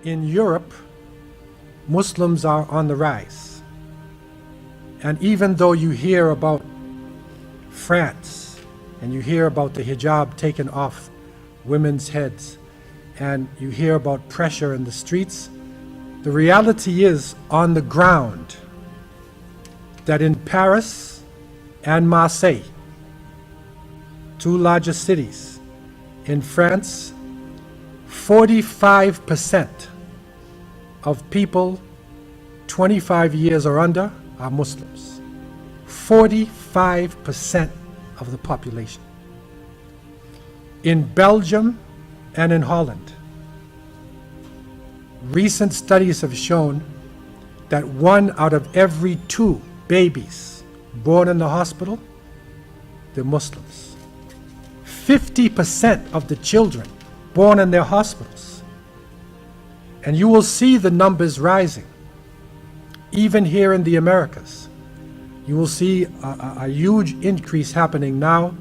In Europe, Muslims are on the rise. And even though you hear about France and you hear about the hijab taken off women's heads and you hear about pressure in the streets, the reality is on the ground that in Paris and Marseille, two largest cities, in France, 45% of people 25 years or under are Muslims. 45% of the population. In Belgium and in Holland, recent studies have shown that 1 out of every 2 babies born in the hospital, they're Muslims. 50% of the children born in their hospitals. And you will see the numbers rising. Even here in the Americas, you will see a huge increase happening now.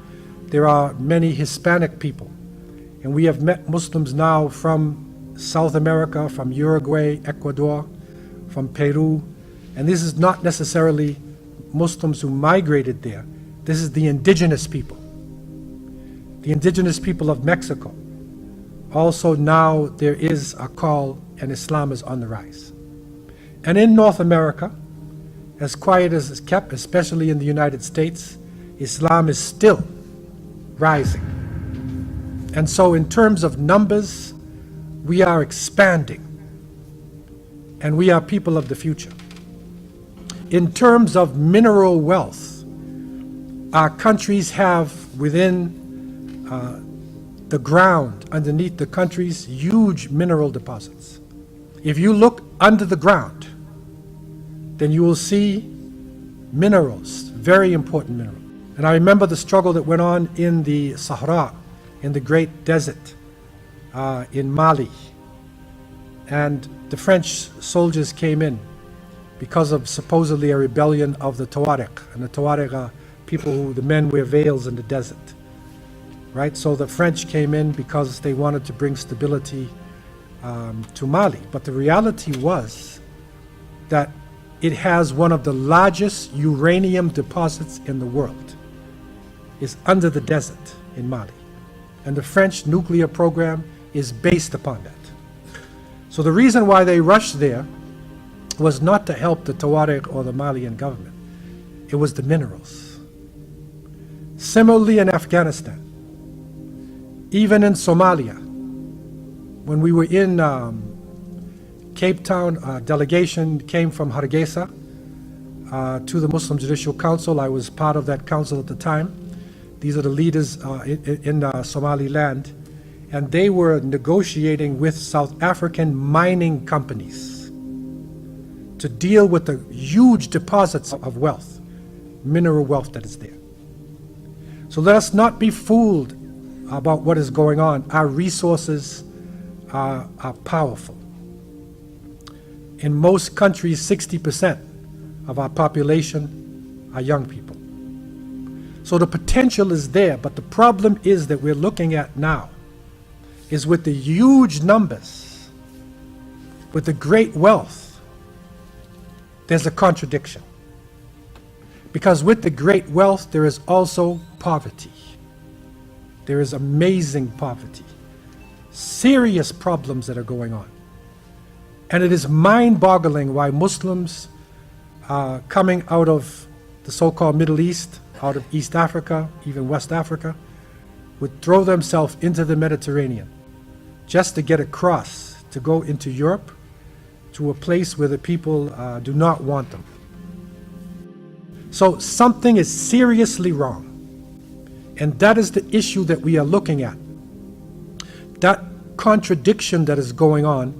There are many Hispanic people, and we have met Muslims now from South America, from Uruguay, Ecuador, from Peru, and this is not necessarily Muslims who migrated there. This is the indigenous people of Mexico. Also now there is a call, and Islam is on the rise. And in North America, as quiet as it's kept, especially in the United States, Islam is still rising. And so in terms of numbers, we are expanding, and we are people of the future. In terms of mineral wealth, our countries have within the ground, underneath the countries, huge mineral deposits. If you look under the ground, then you will see minerals, very important minerals. And I remember the struggle that went on in the Sahara, in the Great Desert, in Mali. And the French soldiers came in because of supposedly a rebellion of the Tuareg. And the Tuareg are people who, the men wear veils in the desert. Right? So the French came in because they wanted to bring stability to Mali. But the reality was that it has one of the largest uranium deposits in the world. It's under the desert in Mali. And the French nuclear program is based upon that. So the reason why they rushed there was not to help the Tuareg or the Malian government. It was the minerals. Similarly in Afghanistan, even in Somalia, when we were in Cape Town, a delegation came from Hargeisa to the Muslim Judicial Council. I was part of that council at the time. These are the leaders in Somaliland, and they were negotiating with South African mining companies to deal with the huge deposits of wealth, mineral wealth that is there. So let us not be fooled about what is going on. Our resources are powerful. In most countries, 60% of our population are young people. So the potential is there, but the problem is that we're looking at now is with the huge numbers, with the great wealth, there's a contradiction. Because with the great wealth, there is also poverty. There is amazing poverty, serious problems that are going on. And it is mind-boggling why Muslims coming out of the so-called Middle East, out of East Africa, even West Africa, would throw themselves into the Mediterranean just to get across, to go into Europe, to a place where the people do not want them. So something is seriously wrong. And that is the issue that we are looking at. That contradiction that is going on.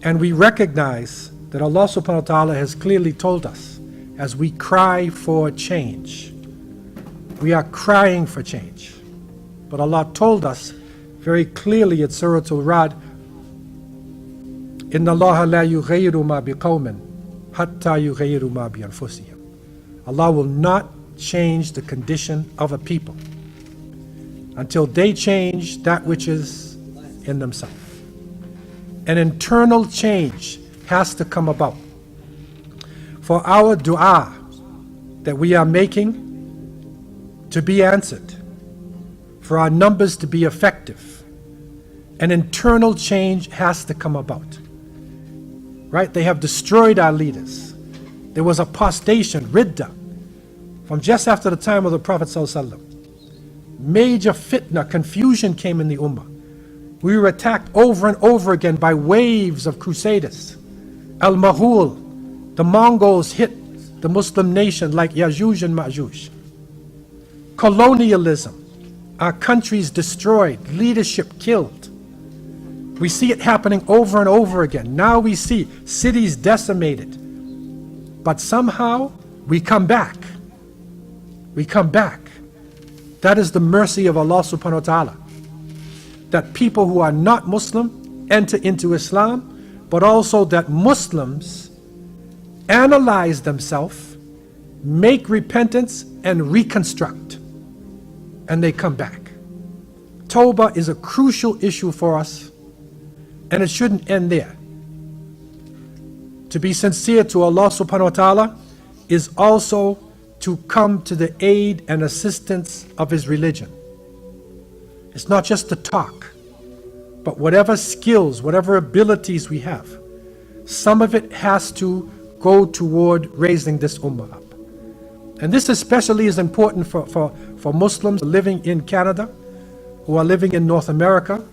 And we recognize that Allah subhanahu wa ta'ala has clearly told us, as we cry for change, we are crying for change. But Allah told us very clearly at Surah Al-Ra'd, Inna Allah la yughayyiru ma biqawmin hatta yughayyiru ma bi anfusihim. Allah will not change the condition of a people until they change that which is in themselves. An internal change has to come about for our dua that we are making to be answered, for our numbers to be effective. An internal change has to come about. Right? They have destroyed our leaders. There was apostation, ridda, from just after the time of the Prophet ﷺ. Major fitna, confusion came in the ummah. We were attacked over and over again by waves of crusaders. Al-Maghul, the Mongols hit the Muslim nation like Yajuj and Majuj. Colonialism, our countries destroyed, leadership killed. We see it happening over and over again. Now we see cities decimated. But somehow we come back. We come back. That is the mercy of Allah subhanahu wa ta'ala. That people who are not Muslim enter into Islam, but also that Muslims analyze themselves, make repentance, and reconstruct. And they come back. Tawbah is a crucial issue for us, and it shouldn't end there. To be sincere to Allah subhanahu wa ta'ala is also to come to the aid and assistance of His religion. It's not just to talk, but whatever skills, whatever abilities we have, some of it has to go toward raising this ummah up. And this especially is important for Muslims living in Canada, who are living in North America,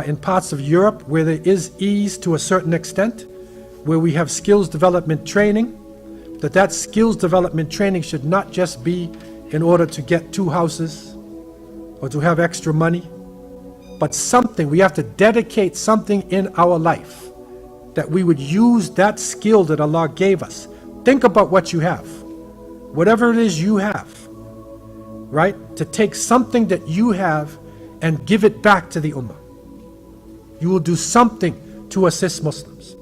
in parts of Europe where there is ease to a certain extent, where we have skills development training, that skills development training should not just be in order to get 2 houses or to have extra money, but something, we have to dedicate something in our life that we would use that skill that Allah gave us. Think about what you have, whatever it is you have, right? To take something that you have and give it back to the ummah. You will do something to assist Muslims.